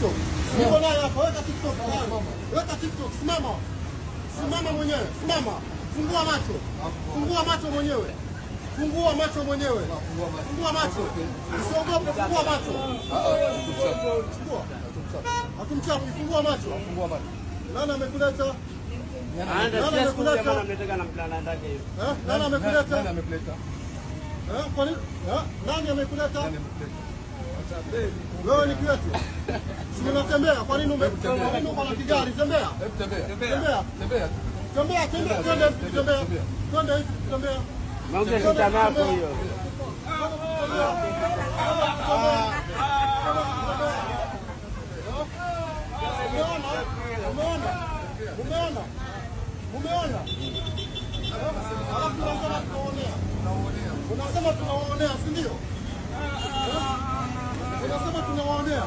TikTok. Niko nayo hapa, weka TikTok. Weka TikTok, simama. Simama mwenyewe, simama. Fungua macho. Fungua macho mwenyewe. Fungua macho mwenyewe. Fungua macho. Usiogope, fungua macho. Fungua. Hatumchapu, fungua macho. Fungua macho. Nani amekuleta? Nani amekuleta? Nani amekuleta? Nani amekuleta? Kwa nini? Nani amekuleta? Wewe ni kwetu. Si unatembea, kwa nini umetembea? Uko na kigari, tembea. Tembea. Tembea. Tembea, twende, tembea. Twende hivi, tembea. Maongezi kama hapo hiyo. Umeona? Unasema tunawaonea, si ndio? Unasema tunawaonea.